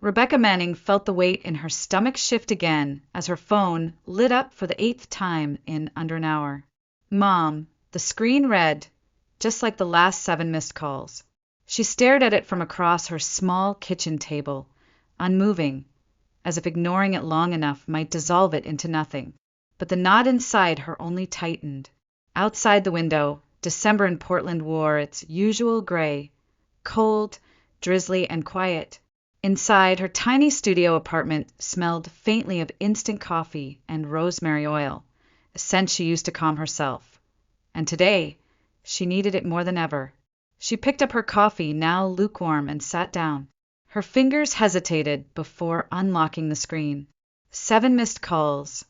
Rebecca Manning felt the weight in her stomach shift again as her phone lit up for the 8th time in under an hour. Mom, the screen read, just like the last 7 missed calls. She stared at it from across her small kitchen table, unmoving, as if ignoring it long enough might dissolve it into nothing. But the knot inside her only tightened. Outside the window, December in Portland wore its usual gray, cold, drizzly, and quiet. Inside, her tiny studio apartment smelled faintly of instant coffee and rosemary oil, a scent she used to calm herself. And today, she needed it more than ever. She picked up her coffee, now lukewarm, and sat down. Her fingers hesitated before unlocking the screen. 7 missed calls,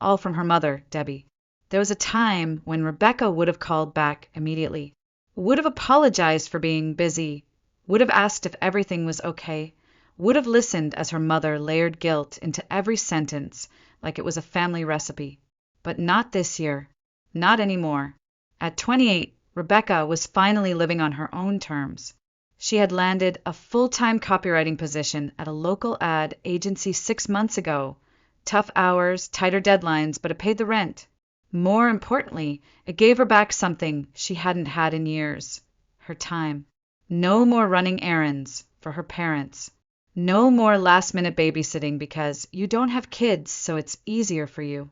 all from her mother, Debbie. There was a time when Rebecca would have called back immediately, would have apologized for being busy, would have asked if everything was okay, would have listened as her mother layered guilt into every sentence like it was a family recipe. But not this year. Not anymore. At 28, Rebecca was finally living on her own terms. She had landed a full-time copywriting position at a local ad agency 6 months ago. Tough hours, tighter deadlines, but it paid the rent. More importantly, it gave her back something she hadn't had in years: her time. No more running errands for her parents. No more last-minute babysitting because you don't have kids, so it's easier for you.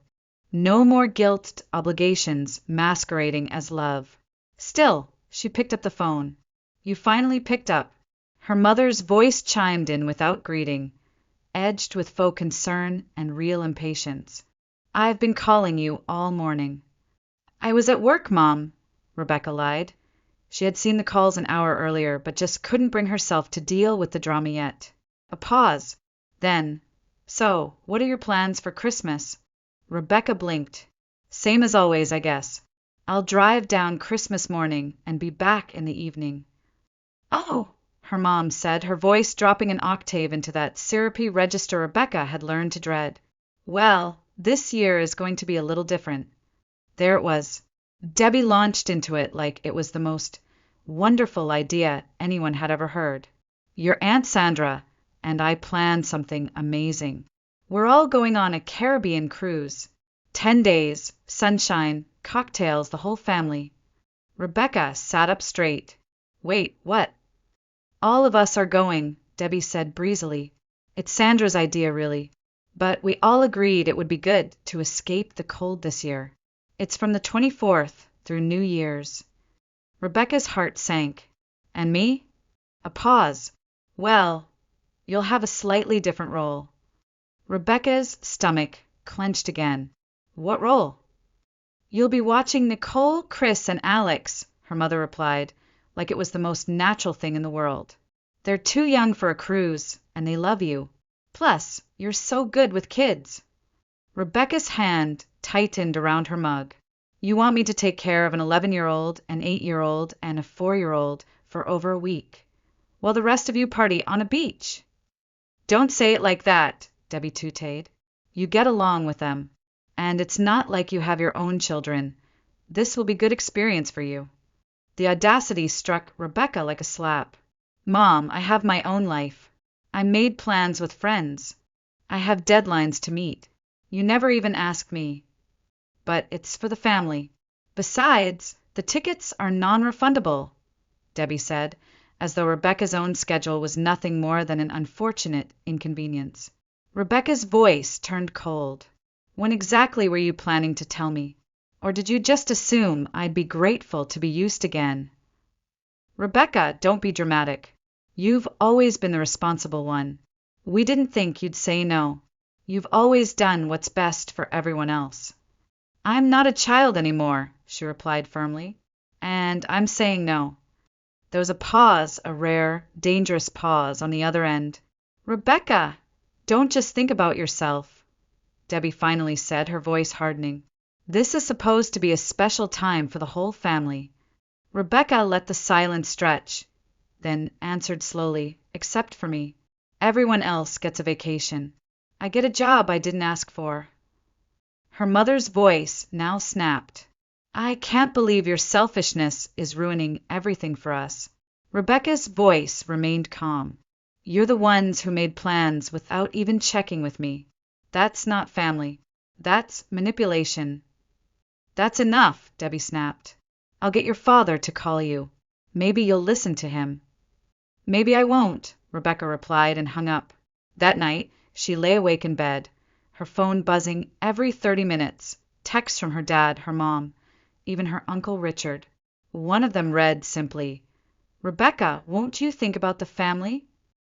No more guilt obligations masquerading as love. Still, she picked up the phone. You finally picked up. Her mother's voice chimed in without greeting, edged with faux concern and real impatience. I've been calling you all morning. I was at work, Mom, Rebecca lied. She had seen the calls an hour earlier, but just couldn't bring herself to deal with the drama yet. A pause. Then, so, what are your plans for Christmas? Rebecca blinked. Same as always, I guess. I'll drive down Christmas morning and be back in the evening. Oh, her mom said, her voice dropping an octave into that syrupy register Rebecca had learned to dread. Well, this year is going to be a little different. There it was. Debbie launched into it like it was the most wonderful idea anyone had ever heard. Your Aunt Sandra and I planned something amazing. We're all going on a Caribbean cruise. 10 days, sunshine, cocktails, the whole family. Rebecca sat up straight. Wait, what? All of us are going, Debbie said breezily. It's Sandra's idea, really. But we all agreed it would be good to escape the cold this year. It's from the 24th through New Year's. Rebecca's heart sank. And me? A pause. Well, you'll have a slightly different role. Rebecca's stomach clenched again. What role? You'll be watching Nicole, Chris, and Alex, her mother replied, like it was the most natural thing in the world. They're too young for a cruise, and they love you. Plus, you're so good with kids. Rebecca's hand tightened around her mug. You want me to take care of an 11-year-old, an 8-year-old, and a 4-year-old for over a week, while the rest of you party on a beach? Don't say it like that, Debbie tooted. You get along with them. And it's not like you have your own children. This will be good experience for you. The audacity struck Rebecca like a slap. Mom, I have my own life. I made plans with friends. I have deadlines to meet. You never even asked me. But it's for the family. Besides, the tickets are non-refundable, Debbie said, as though Rebecca's own schedule was nothing more than an unfortunate inconvenience. Rebecca's voice turned cold. When exactly were you planning to tell me? Or did you just assume I'd be grateful to be used again? Rebecca, don't be dramatic. You've always been the responsible one. We didn't think you'd say no. You've always done what's best for everyone else. I'm not a child anymore, she replied firmly. And I'm saying no. There was a pause, a rare, dangerous pause on the other end. Rebecca, don't just think about yourself, Debbie finally said, her voice hardening. This is supposed to be a special time for the whole family. Rebecca let the silence stretch, then answered slowly, except for me. Everyone else gets a vacation. I get a job I didn't ask for. Her mother's voice now snapped. I can't believe your selfishness is ruining everything for us. Rebecca's voice remained calm. You're the ones who made plans without even checking with me. That's not family. That's manipulation. That's enough, Debbie snapped. I'll get your father to call you. Maybe you'll listen to him. Maybe I won't, Rebecca replied and hung up. That night, she lay awake in bed, her phone buzzing every 30 minutes, texts from her dad, her mom, even her Uncle Richard. One of them read simply, "Rebecca, won't you think about the family?"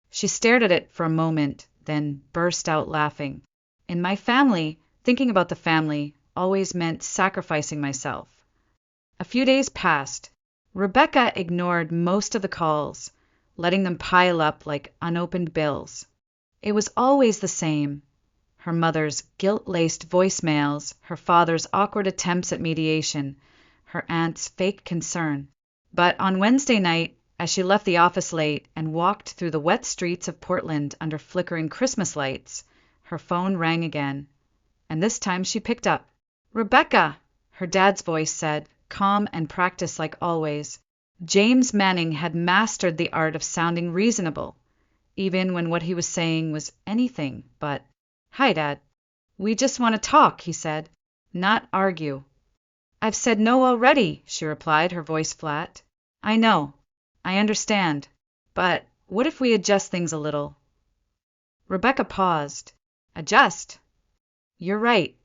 She stared at it for a moment, then burst out laughing. In my family, thinking about the family always meant sacrificing myself. A few days passed. Rebecca ignored most of the calls, letting them pile up like unopened bills. It was always the same. Her mother's guilt-laced voicemails, her father's awkward attempts at mediation, her aunt's fake concern. But on Wednesday night, as she left the office late and walked through the wet streets of Portland under flickering Christmas lights, her phone rang again. And this time she picked up. "Rebecca," her dad's voice said, calm and practiced like always. James Manning had mastered the art of sounding reasonable, even when what he was saying was anything but, "Hi, Dad. We just want to talk," he said, "not argue." "I've said no already," she replied, her voice flat. "I know. I understand. But what if we adjust things a little?" Rebecca paused. "Adjust? You're right.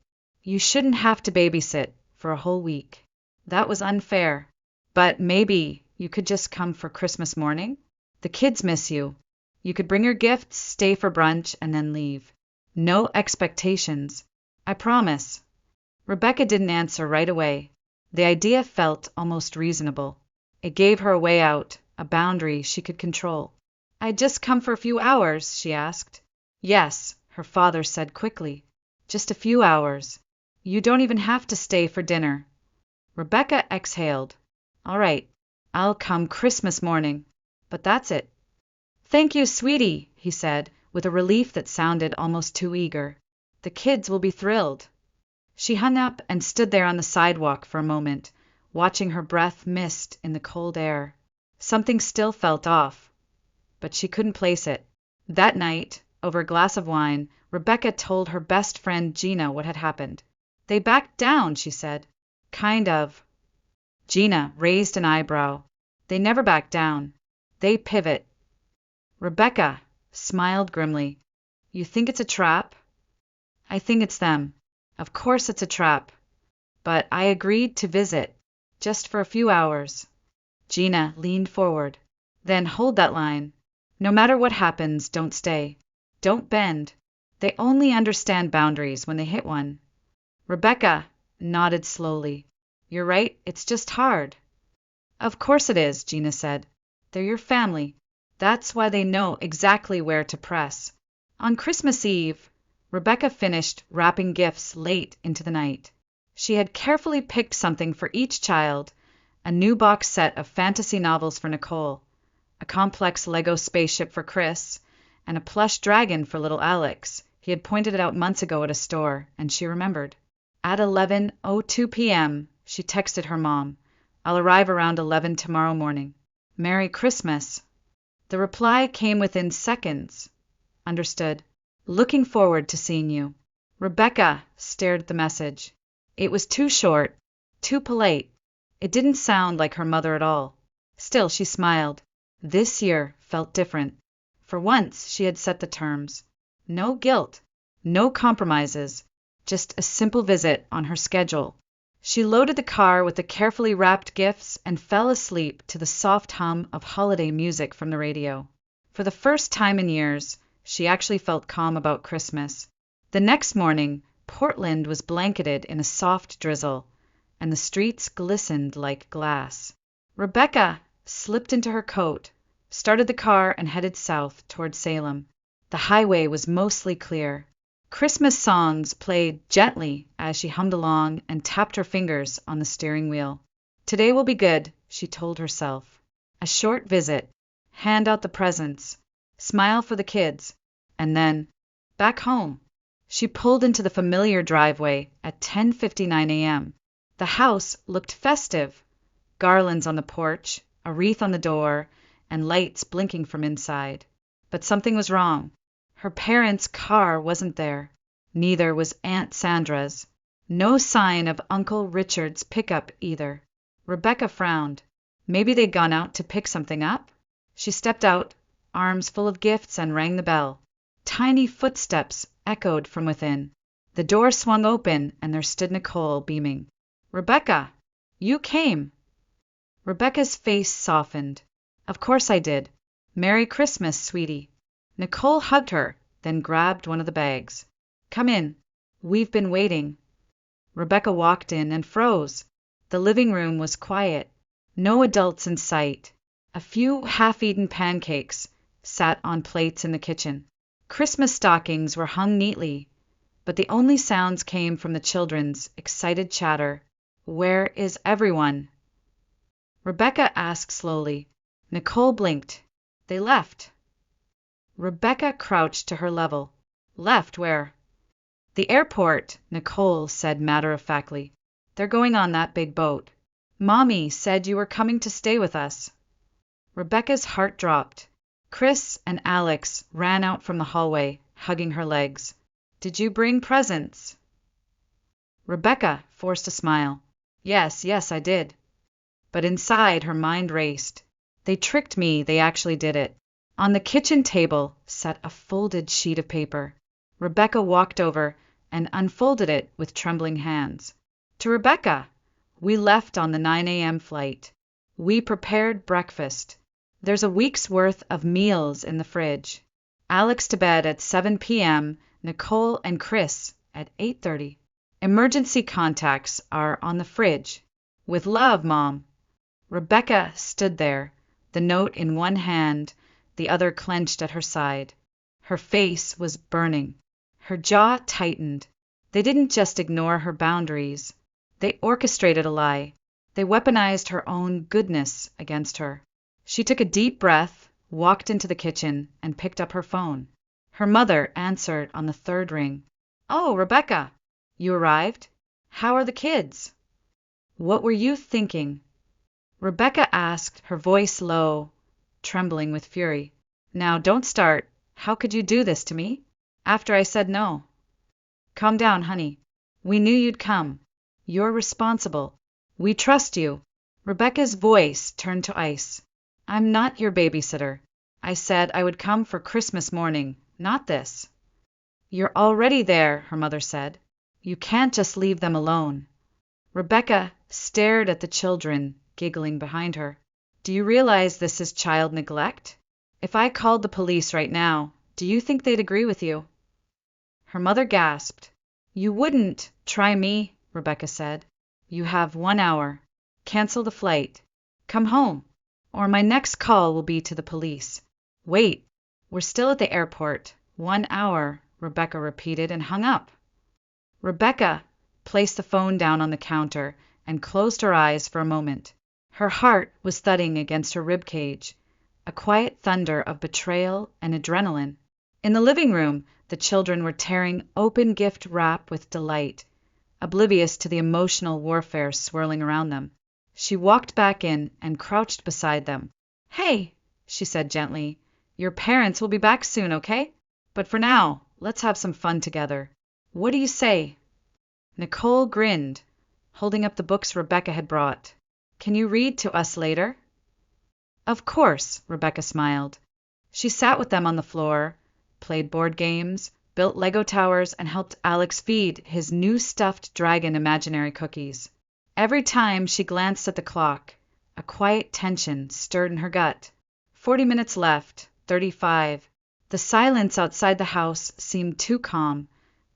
You shouldn't have to babysit for a whole week. That was unfair. But maybe you could just come for Christmas morning? The kids miss you. You could bring your gifts, stay for brunch, and then leave. No expectations. I promise." Rebecca didn't answer right away. The idea felt almost reasonable. It gave her a way out, a boundary she could control. "I'd just come for a few hours?" she asked. "Yes," her father said quickly. "Just a few hours. You don't even have to stay for dinner." Rebecca exhaled. "All right, I'll come Christmas morning. But that's it." "Thank you, sweetie," he said, with a relief that sounded almost too eager. "The kids will be thrilled." She hung up and stood there on the sidewalk for a moment, watching her breath mist in the cold air. Something still felt off, but she couldn't place it. That night, over a glass of wine, Rebecca told her best friend Gina what had happened. "They backed down," she said. "Kind of." Gina raised an eyebrow. "They never back down. They pivot." Rebecca smiled grimly. "You think it's a trap?" "I think it's them. Of course it's a trap. But I agreed to visit, just for a few hours." Gina leaned forward. "Then hold that line. No matter what happens, don't stay. Don't bend. They only understand boundaries when they hit one." Rebecca nodded slowly. "You're right, it's just hard." "Of course it is," Gina said. "They're your family. That's why they know exactly where to press." On Christmas Eve, Rebecca finished wrapping gifts late into the night. She had carefully picked something for each child, a new box set of fantasy novels for Nicole, a complex Lego spaceship for Chris, and a plush dragon for little Alex. He had pointed it out months ago at a store, and she remembered. At 11:02 p.m., she texted her mom, "I'll arrive around 11 tomorrow morning. Merry Christmas." The reply came within seconds. "Understood. Looking forward to seeing you." Rebecca stared at the message. It was too short, too polite. It didn't sound like her mother at all. Still, she smiled. This year felt different. For once, she had set the terms. No guilt, no compromises, just a simple visit on her schedule. She loaded the car with the carefully wrapped gifts and fell asleep to the soft hum of holiday music from the radio. For the first time in years, she actually felt calm about Christmas. The next morning, Portland was blanketed in a soft drizzle, and the streets glistened like glass. Rebecca slipped into her coat, started the car, and headed south toward Salem. The highway was mostly clear. Christmas songs played gently as she hummed along and tapped her fingers on the steering wheel. Today will be good, she told herself. A short visit, hand out the presents, smile for the kids, and then back home. She pulled into the familiar driveway at 10:59 a.m. The house looked festive. Garlands on the porch, a wreath on the door, and lights blinking from inside. But something was wrong. Her parents' car wasn't there. Neither was Aunt Sandra's. No sign of Uncle Richard's pickup either. Rebecca frowned. Maybe they'd gone out to pick something up? She stepped out, arms full of gifts, and rang the bell. Tiny footsteps echoed from within. The door swung open, and there stood Nicole, beaming. "Rebecca! You came!" Rebecca's face softened. "Of course I did. Merry Christmas, sweetie." Nicole hugged her, then grabbed one of the bags. "Come in. We've been waiting." Rebecca walked in and froze. The living room was quiet. No adults in sight. A few half-eaten pancakes sat on plates in the kitchen. Christmas stockings were hung neatly, but the only sounds came from the children's excited chatter. "Where is everyone?" Rebecca asked slowly. Nicole blinked. "They left." Rebecca crouched to her level. "Left where?" "The airport," Nicole said matter-of-factly. "They're going on that big boat. Mommy said you were coming to stay with us." Rebecca's heart dropped. Chris and Alex ran out from the hallway, hugging her legs. "Did you bring presents?" Rebecca forced a smile. Yes, I did." But inside, her mind raced. "They tricked me, they actually did it." On the kitchen table sat a folded sheet of paper. Rebecca walked over and unfolded it with trembling hands. "To Rebecca. We left on the 9 a.m. flight. We prepared breakfast. There's a week's worth of meals in the fridge. Alex to bed at 7 p.m., Nicole and Chris at 8:30. Emergency contacts are on the fridge. With love, Mom." Rebecca stood there, the note in one hand, the other clenched at her side. Her face was burning. Her jaw tightened. They didn't just ignore her boundaries. They orchestrated a lie. They weaponized her own goodness against her. She took a deep breath, walked into the kitchen, and picked up her phone. Her mother answered on the third ring. "Oh, Rebecca! You arrived? How are the kids?" "What were you thinking?" Rebecca asked, her voice low, trembling with fury. "Now, don't start. How could you do this to me? After I said no." "Calm down, honey. We knew you'd come. You're responsible. We trust you." Rebecca's voice turned to ice. "I'm not your babysitter. I said I would come for Christmas morning, not this." "You're already there," her mother said. "You can't just leave them alone." Rebecca stared at the children, giggling behind her. "Do you realize this is child neglect? If I called the police right now, do you think they'd agree with you?" Her mother gasped. "You wouldn't try me," Rebecca said. "You have 1 hour. Cancel the flight. Come home, or my next call will be to the police." "Wait, we're still at the airport. 1 hour," Rebecca repeated and hung up. Rebecca placed the phone down on the counter and closed her eyes for a moment. Her heart was thudding against her rib cage, a quiet thunder of betrayal and adrenaline. In the living room, the children were tearing open gift wrap with delight, oblivious to the emotional warfare swirling around them. She walked back in and crouched beside them. "Hey," she said gently, "your parents will be back soon, okay? But for now, let's have some fun together. What do you say?" Nicole grinned, holding up the books Rebecca had brought. "Can you read to us later?" "Of course," Rebecca smiled. She sat with them on the floor, played board games, built Lego towers, and helped Alex feed his new stuffed dragon imaginary cookies. Every time she glanced at the clock, a quiet tension stirred in her gut. 40 minutes left, 35. The silence outside the house seemed too calm,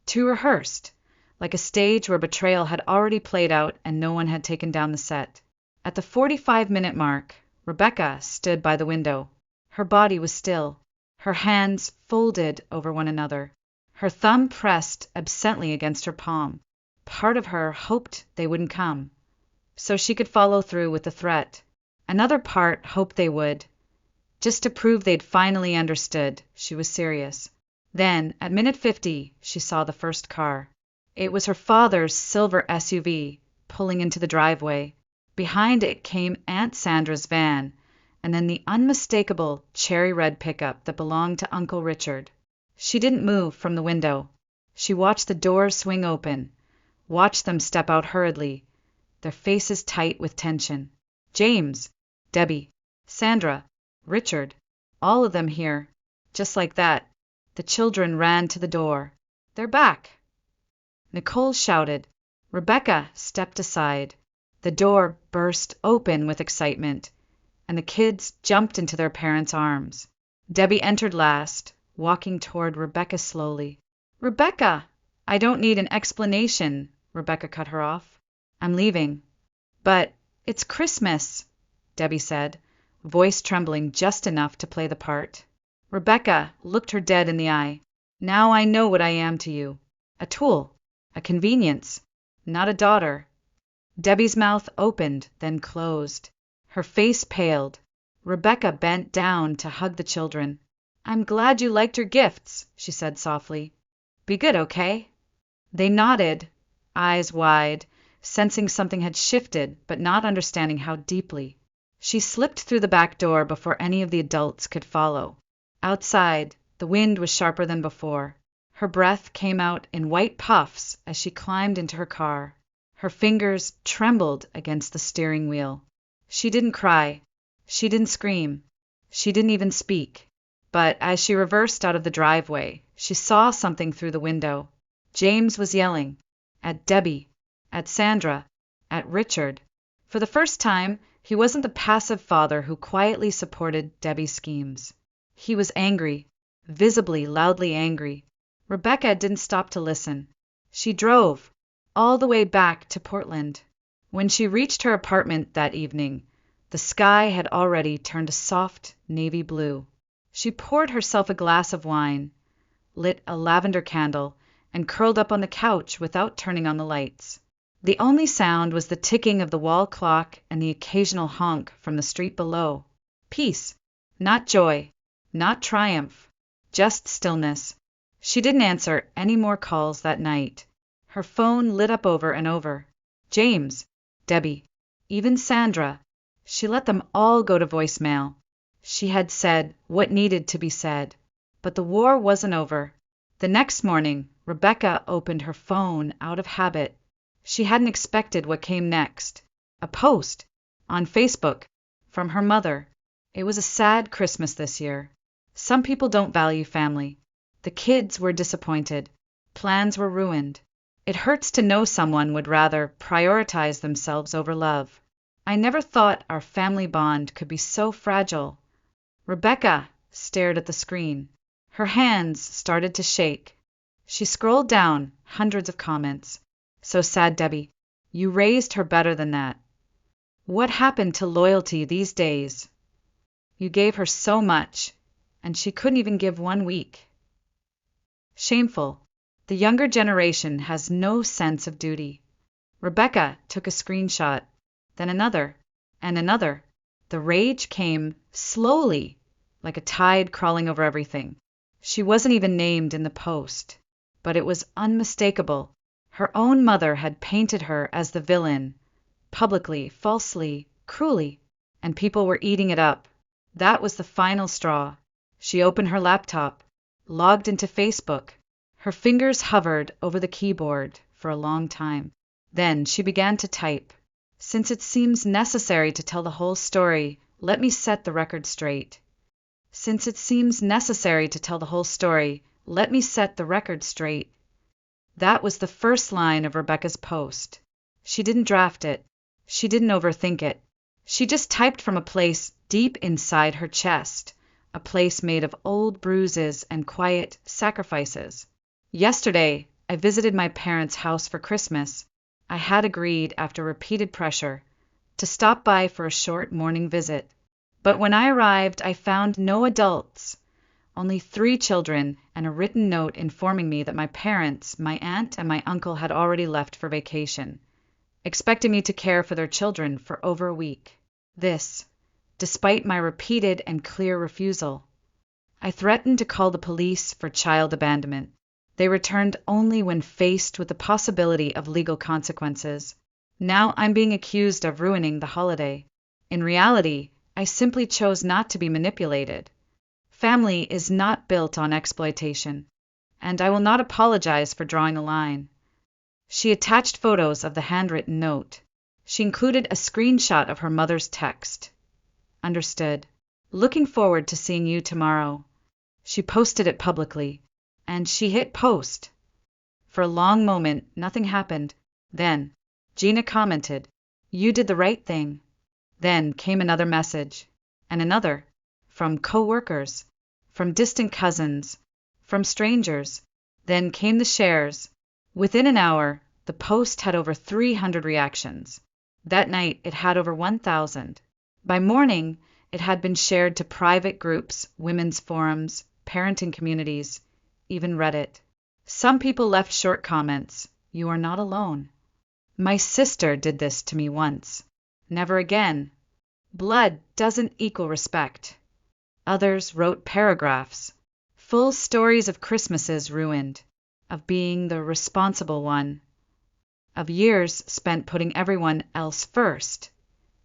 too rehearsed, like a stage where betrayal had already played out and no one had taken down the set. At the 45-minute mark, Rebecca stood by the window. Her body was still, her hands folded over one another, her thumb pressed absently against her palm. Part of her hoped they wouldn't come, so she could follow through with the threat. Another part hoped they would, just to prove they'd finally understood she was serious. Then, at minute 50, she saw the first car. It was her father's silver SUV, pulling into the driveway. Behind it came Aunt Sandra's van, and then the unmistakable cherry red pickup that belonged to Uncle Richard. She didn't move from the window. She watched the doors swing open, watched them step out hurriedly, their faces tight with tension. James, Debbie, Sandra, Richard, all of them here. Just like that, the children ran to the door. They're back! Nicole shouted. Rebecca stepped aside. The door burst open with excitement, and the kids jumped into their parents' arms. Debbie entered last, walking toward Rebecca slowly. Rebecca! I don't need an explanation, Rebecca cut her off. I'm leaving. But it's Christmas, Debbie said, voice trembling just enough to play the part. Rebecca looked her dead in the eye. Now I know what I am to you. A tool. A convenience. Not a daughter. Debbie's mouth opened, then closed. Her face paled. Rebecca bent down to hug the children. I'm glad you liked your gifts, she said softly. Be good, okay? They nodded, eyes wide, sensing something had shifted, but not understanding how deeply. She slipped through the back door before any of the adults could follow. Outside, the wind was sharper than before. Her breath came out in white puffs as she climbed into her car. Her fingers trembled against the steering wheel. She didn't cry. She didn't scream. She didn't even speak. But as she reversed out of the driveway, she saw something through the window. James was yelling. At Debbie. At Sandra. At Richard. For the first time, he wasn't the passive father who quietly supported Debbie's schemes. He was angry. Visibly, loudly angry. Rebecca didn't stop to listen. She drove, all the way back to Portland. When she reached her apartment that evening, the sky had already turned a soft navy blue. She poured herself a glass of wine, lit a lavender candle, and curled up on the couch without turning on the lights. The only sound was the ticking of the wall clock and the occasional honk from the street below. Peace. Not joy. Not triumph. Just stillness. She didn't answer any more calls that night. Her phone lit up over and over. James, Debbie, even Sandra. She let them all go to voicemail. She had said what needed to be said. But the war wasn't over. The next morning, Rebecca opened her phone out of habit. She hadn't expected what came next. A post on Facebook from her mother. It was a sad Christmas this year. Some people don't value family. The kids were disappointed. Plans were ruined. It hurts to know someone would rather prioritize themselves over love. I never thought our family bond could be so fragile. Rebecca stared at the screen. Her hands started to shake. She scrolled down hundreds of comments. So sad, Debbie. You raised her better than that. What happened to loyalty these days? You gave her so much, and she couldn't even give 1 week. Shameful. The younger generation has no sense of duty. Rebecca took a screenshot, then another, and another. The rage came slowly, like a tide crawling over everything. She wasn't even named in the post, but it was unmistakable. Her own mother had painted her as the villain, publicly, falsely, cruelly, and people were eating it up. That was the final straw. She opened her laptop, logged into Facebook. Her fingers hovered over the keyboard for a long time. Then she began to type. Since it seems necessary to tell the whole story, let me set the record straight. Since it seems necessary to tell the whole story, let me set the record straight. That was the first line of Rebecca's post. She didn't draft it. She didn't overthink it. She just typed from a place deep inside her chest, a place made of old bruises and quiet sacrifices. Yesterday, I visited my parents' house for Christmas. I had agreed, after repeated pressure, to stop by for a short morning visit. But when I arrived, I found no adults, only 3 children and a written note informing me that my parents, my aunt, and my uncle had already left for vacation, expecting me to care for their children for over a week. This, despite my repeated and clear refusal. I threatened to call the police for child abandonment. They returned only when faced with the possibility of legal consequences. Now I'm being accused of ruining the holiday. In reality, I simply chose not to be manipulated. Family is not built on exploitation, and I will not apologize for drawing a line. She attached photos of the handwritten note. She included a screenshot of her mother's text. Understood. Looking forward to seeing you tomorrow. She posted it publicly, and she hit post. For a long moment, nothing happened. Then, Gina commented, "You did the right thing." Then came another message, and another, from co-workers, from distant cousins, from strangers. Then came the shares. Within an hour, the post had over 300 reactions. That night, it had over 1,000. By morning, it had been shared to private groups, women's forums, parenting communities, even Reddit. Some people left short comments. "You are not alone." "My sister did this to me once. Never again." "Blood doesn't equal respect." Others wrote paragraphs, full stories of Christmases ruined, of being the responsible one, of years spent putting everyone else first,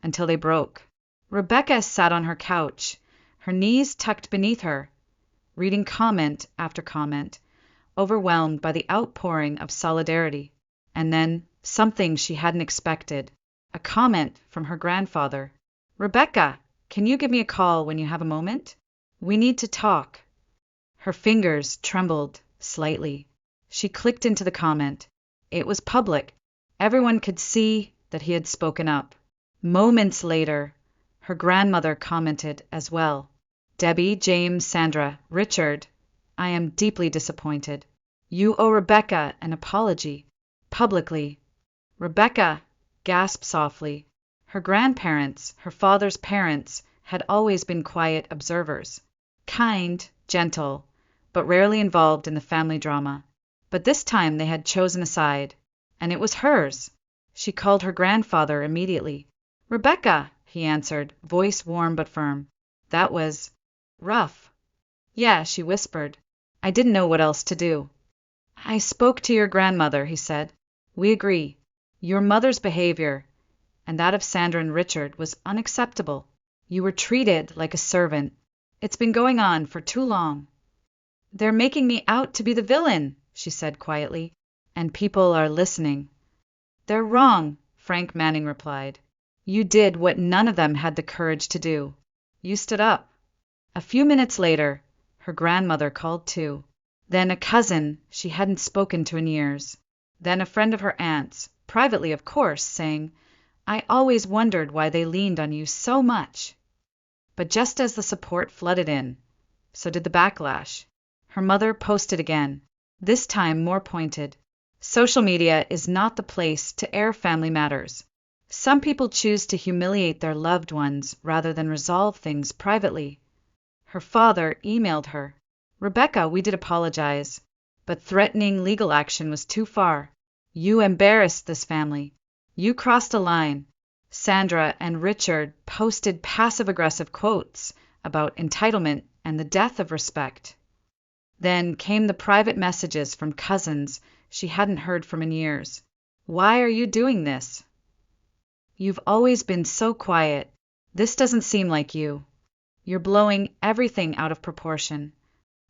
until they broke. Rebecca sat on her couch, her knees tucked beneath her, reading comment after comment, overwhelmed by the outpouring of solidarity. And then something she hadn't expected, a comment from her grandfather. "Rebecca, can you give me a call when you have a moment? We need to talk." Her fingers trembled slightly. She clicked into the comment. It was public. Everyone could see that he had spoken up. Moments later, her grandmother commented as well. "Debbie, James, Sandra, Richard, I am deeply disappointed. You owe Rebecca an apology, publicly." Rebecca gasped softly. Her grandparents, her father's parents, had always been quiet observers. Kind, gentle, but rarely involved in the family drama. But this time they had chosen a side, and it was hers. She called her grandfather immediately. "Rebecca," he answered, voice warm but firm. "That was rough." "Yeah," she whispered. "I didn't know what else to do." "I spoke to your grandmother," he said. "We agree. Your mother's behavior, and that of Sandra and Richard, was unacceptable. You were treated like a servant. It's been going on for too long." "They're making me out to be the villain," she said quietly, "and people are listening." "They're wrong," Frank Manning replied. "You did what none of them had the courage to do. You stood up." A few minutes later, her grandmother called too. Then a cousin she hadn't spoken to in years. Then a friend of her aunt's, privately of course, saying, "I always wondered why they leaned on you so much." But just as the support flooded in, so did the backlash. Her mother posted again, this time more pointed. "Social media is not the place to air family matters. Some people choose to humiliate their loved ones rather than resolve things privately." Her father emailed her, "Rebecca, we did apologize, but threatening legal action was too far. You embarrassed this family. You crossed a line." Sandra and Richard posted passive-aggressive quotes about entitlement and the death of respect. Then came the private messages from cousins she hadn't heard from in years. "Why are you doing this? You've always been so quiet. This doesn't seem like you. You're blowing everything out of proportion."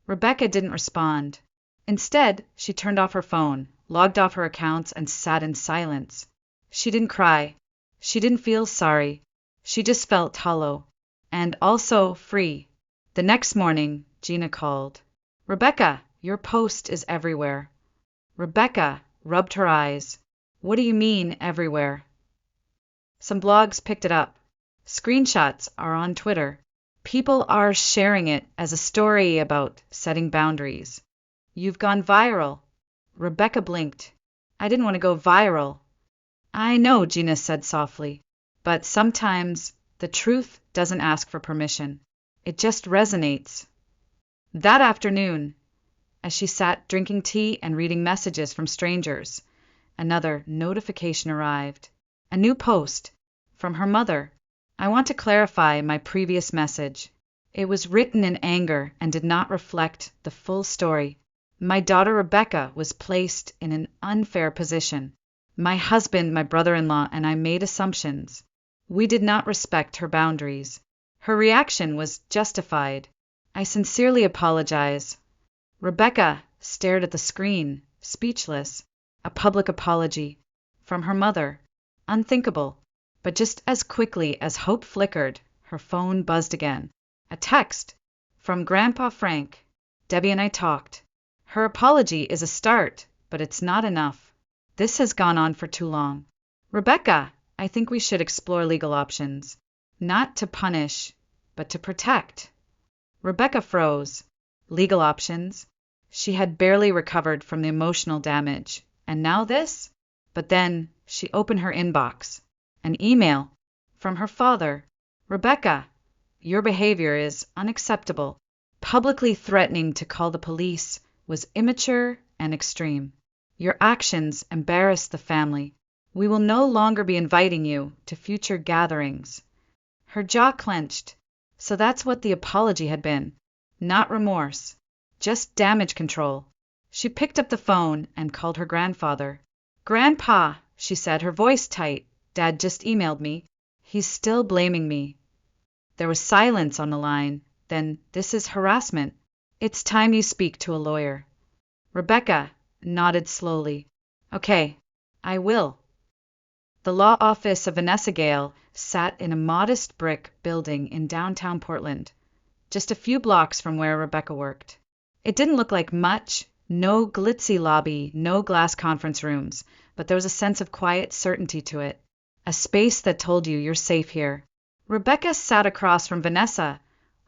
Rebecca didn't respond. Instead, she turned off her phone, logged off her accounts, and sat in silence. She didn't cry. She didn't feel sorry. She just felt hollow, and also free. The next morning, Gina called. "Rebecca, your post is everywhere." Rebecca rubbed her eyes. "What do you mean, everywhere?" Some blogs picked it up. Screenshots are on Twitter. People are sharing it as a story about setting boundaries. "You've gone viral." Rebecca blinked. "I didn't want to go viral." "I know," Gina said softly, "but sometimes the truth doesn't ask for permission. It just resonates." That afternoon, as she sat drinking tea and reading messages from strangers, another notification arrived. A new post from her mother. "I want to clarify my previous message. It was written in anger and did not reflect the full story. My daughter Rebecca was placed in an unfair position. My husband, my brother-in-law, and I made assumptions. We did not respect her boundaries. Her reaction was justified. "I sincerely apologize." Rebecca stared at the screen, speechless. A public apology. From her mother. Unthinkable. But just as quickly as hope flickered, her phone buzzed again. A text. From Grandpa Frank. "Debbie and I talked. Her apology is a start, but it's not enough. This has gone on for too long. Rebecca, I think we should explore legal options. Not to punish, but to protect." Rebecca froze. Legal options? She had barely recovered from the emotional damage. And now this? But then she opened her inbox. An email from her father. "Rebecca, your behavior is unacceptable. Publicly threatening to call the police was immature and extreme. Your actions embarrass the family. We will no longer be inviting you to future gatherings." Her jaw clenched. So that's what the apology had been. Not remorse. Just damage control. She picked up the phone and called her grandfather. "Grandpa," she said, her voice tight, "Dad just emailed me. He's still blaming me." There was silence on the line. Then, "This is harassment. It's time you speak to a lawyer." Rebecca nodded slowly. "Okay, I will." The law office of Vanessa Gale sat in a modest brick building in downtown Portland, just a few blocks from where Rebecca worked. It didn't look like much, no glitzy lobby, no glass conference rooms, but there was a sense of quiet certainty to it, a space that told you you're safe here. Rebecca sat across from Vanessa,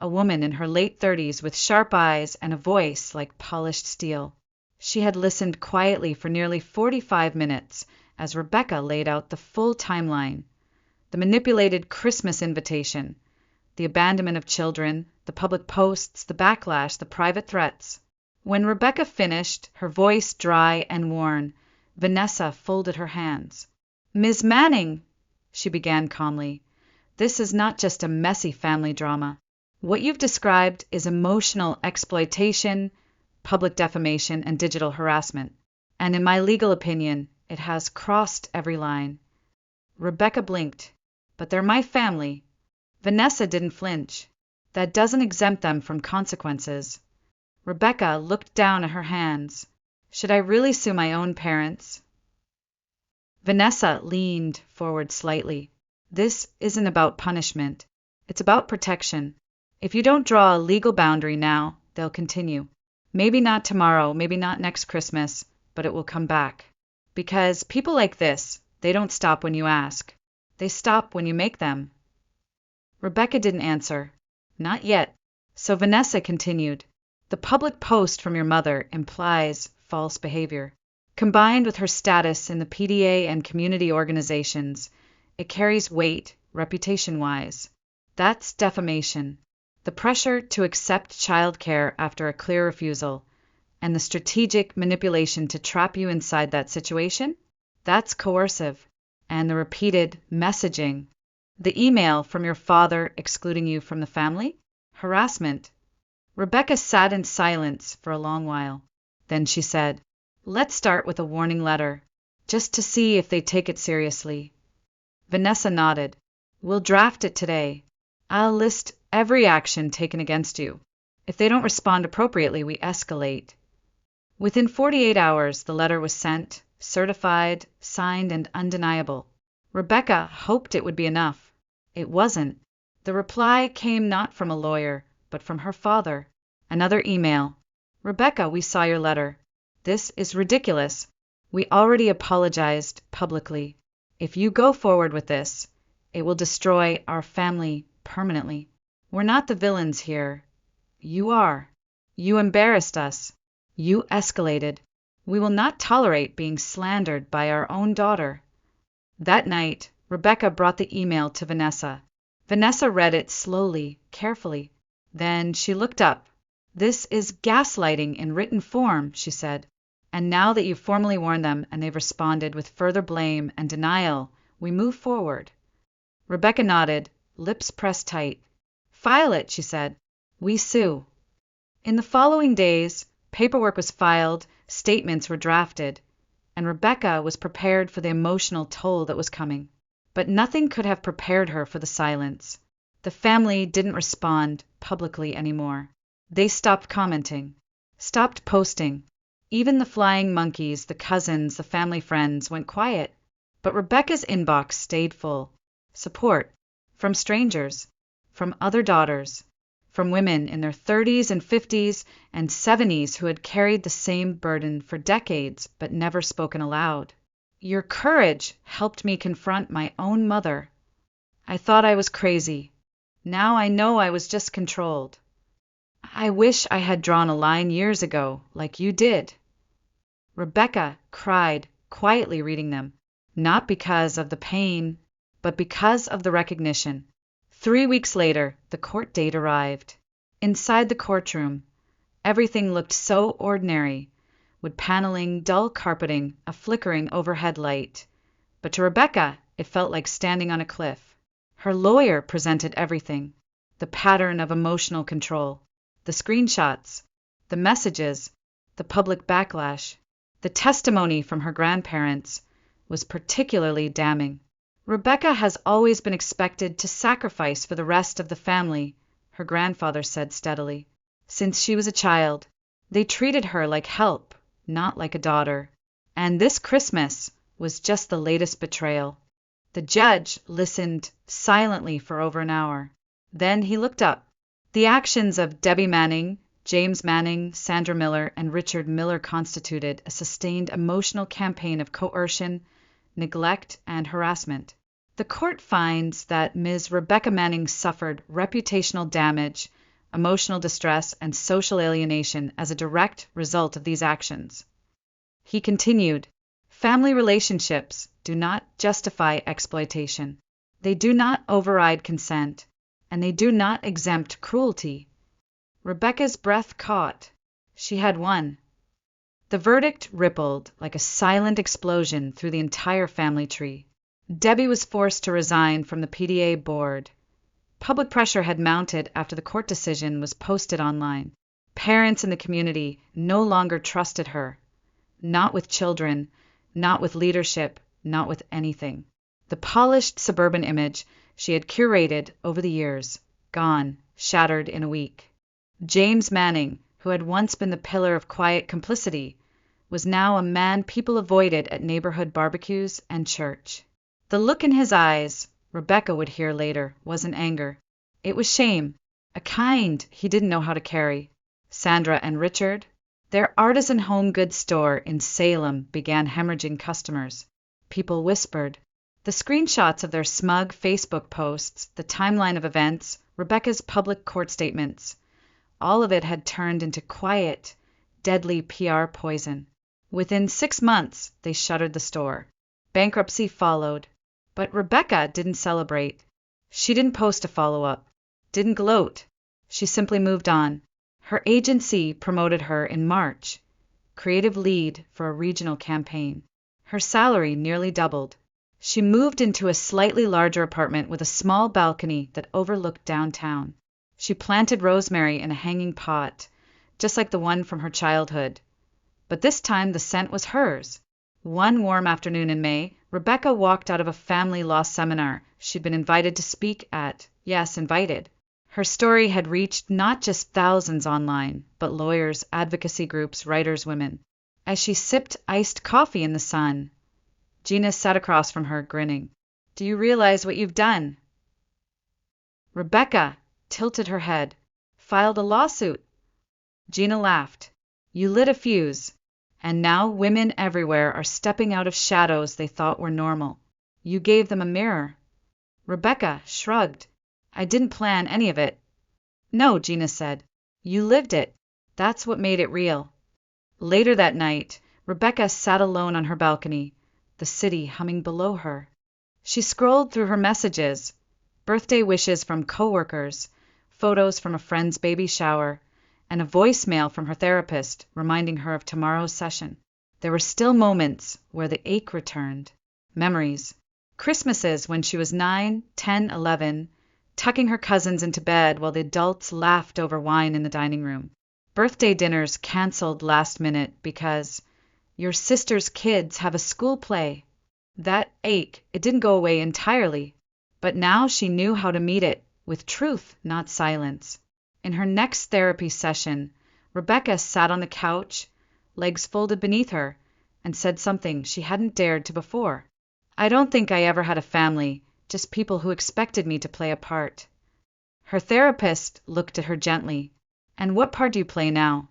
a woman in her late 30s with sharp eyes and a voice like polished steel. She had listened quietly for nearly 45 minutes as Rebecca laid out the full timeline. The manipulated Christmas invitation, the abandonment of children, the public posts, the backlash, the private threats. When Rebecca finished, her voice dry and worn, Vanessa folded her hands. "Ms. Manning," she began calmly, "this is not just a messy family drama. What you've described is emotional exploitation, public defamation, and digital harassment. And in my legal opinion, it has crossed every line." Rebecca blinked. "But they're my family." Vanessa didn't flinch. "That doesn't exempt them from consequences." Rebecca looked down at her hands. "Should I really sue my own parents?" Vanessa leaned forward slightly. "This isn't about punishment. It's about protection. If you don't draw a legal boundary now, they'll continue. Maybe not tomorrow, maybe not next Christmas, but it will come back. Because people like this, they don't stop when you ask. They stop when you make them." Rebecca didn't answer. Not yet. So Vanessa continued. "The public post from your mother implies false behavior. Combined with her status in the PDA and community organizations, it carries weight, reputation-wise. That's defamation. The pressure to accept childcare after a clear refusal, and the strategic manipulation to trap you inside that situation, that's coercive. And the repeated messaging. The email from your father excluding you from the family? Harassment." Rebecca sat in silence for a long while. Then she said, "Let's start with a warning letter, just to see if they take it seriously." Vanessa nodded. "We'll draft it today. I'll list every action taken against you. If they don't respond appropriately, we escalate." Within 48 hours, the letter was sent, certified, signed, and undeniable. Rebecca hoped it would be enough. It wasn't. The reply came not from a lawyer, but from her father. Another email. "Rebecca, we saw your letter. This is ridiculous. We already apologized publicly. If you go forward with this, it will destroy our family permanently. We're not the villains here. You are. You embarrassed us. You escalated. We will not tolerate being slandered by our own daughter." That night, Rebecca brought the email to Vanessa. Vanessa read it slowly, carefully. Then she looked up. "This is gaslighting in written form," she said. "And now that you've formally warned them and they've responded with further blame and denial, we move forward." Rebecca nodded, lips pressed tight. "File it," she said. "We sue." In the following days, paperwork was filed, statements were drafted, and Rebecca was prepared for the emotional toll that was coming. But nothing could have prepared her for the silence. The family didn't respond publicly anymore. They stopped commenting, stopped posting. Even the flying monkeys, the cousins, the family friends went quiet. But Rebecca's inbox stayed full. Support from strangers, from other daughters, from women in their 30s and 50s and 70s who had carried the same burden for decades but never spoken aloud. Your courage helped me confront my own mother. I thought I was crazy. Now I know I was just controlled. I wish I had drawn a line years ago, like you did. Rebecca cried, quietly reading them, not because of the pain, but because of the recognition. 3 weeks later, the court date arrived. Inside the courtroom, everything looked so ordinary, wood paneling, dull carpeting, a flickering overhead light. But to Rebecca, it felt like standing on a cliff. Her lawyer presented everything: the pattern of emotional control, the screenshots, the messages, the public backlash. The testimony from her grandparents was particularly damning. Rebecca has always been expected to sacrifice for the rest of the family, her grandfather said steadily. Since she was a child, they treated her like help, not like a daughter. And this Christmas was just the latest betrayal. The judge listened silently for over an hour. Then he looked up. The actions of Debbie Manning, James Manning, Sandra Miller, and Richard Miller constituted a sustained emotional campaign of coercion, neglect, and harassment. The court finds that Ms. Rebecca Manning suffered reputational damage, emotional distress, and social alienation as a direct result of these actions. He continued, family relationships do not justify exploitation. They do not override consent, and they do not exempt cruelty. Rebecca's breath caught. She had won. The verdict rippled like a silent explosion through the entire family tree. Debbie was forced to resign from the PDA board. Public pressure had mounted after the court decision was posted online. Parents in the community no longer trusted her. Not with children, not with leadership, not with anything. The polished suburban image she had curated over the years, gone, shattered in a week. James Manning, who had once been the pillar of quiet complicity, was now a man people avoided at neighborhood barbecues and church. The look in his eyes, Rebecca would hear later, wasn't anger. It was shame, a kind he didn't know how to carry. Sandra and Richard, their artisan home goods store in Salem, began hemorrhaging customers. People whispered. The screenshots of their smug Facebook posts, the timeline of events, Rebecca's public court statements, all of it had turned into quiet, deadly PR poison. Within 6 months, they shuttered the store. Bankruptcy followed. But Rebecca didn't celebrate. She didn't post a follow-up, didn't gloat. She simply moved on. Her agency promoted her in March, creative lead for a regional campaign. Her salary nearly doubled. She moved into a slightly larger apartment with a small balcony that overlooked downtown. She planted rosemary in a hanging pot, just like the one from her childhood. But this time the scent was hers. One warm afternoon in May, Rebecca walked out of a family law seminar she'd been invited to speak at. Yes, invited. Her story had reached not just thousands online, but lawyers, advocacy groups, writers, women. As she sipped iced coffee in the sun, Gina sat across from her, grinning. Do you realize what you've done? Rebecca tilted her head. Filed a lawsuit. Gina laughed. You lit a fuse. And now women everywhere are stepping out of shadows they thought were normal. You gave them a mirror. Rebecca shrugged. I didn't plan any of it. No, Gina said. You lived it. That's what made it real. Later that night, Rebecca sat alone on her balcony, the city humming below her. She scrolled through her messages, birthday wishes from coworkers, photos from a friend's baby shower, and a voicemail from her therapist reminding her of tomorrow's session. There were still moments where the ache returned. Memories. Christmases when she was 9, 10, 11, tucking her cousins into bed while the adults laughed over wine in the dining room. Birthday dinners canceled last minute because your sister's kids have a school play. That ache, it didn't go away entirely, but now she knew how to meet it, with truth, not silence. In her next therapy session, Rebecca sat on the couch, legs folded beneath her, and said something she hadn't dared to before. "I don't think I ever had a family, just people who expected me to play a part." Her therapist looked at her gently. "And what part do you play now?"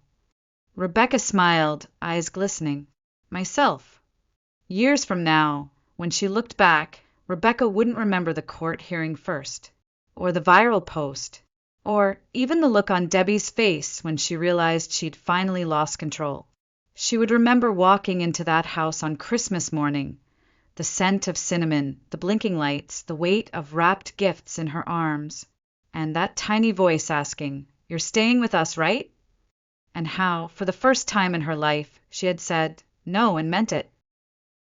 Rebecca smiled, eyes glistening. "Myself." Years from now, when she looked back, Rebecca wouldn't remember the court hearing first, or the viral post, or even the look on Debbie's face when she realized she'd finally lost control. She would remember walking into that house on Christmas morning, the scent of cinnamon, the blinking lights, the weight of wrapped gifts in her arms, and that tiny voice asking, "You're staying with us, right?" And how, for the first time in her life, she had said no and meant it.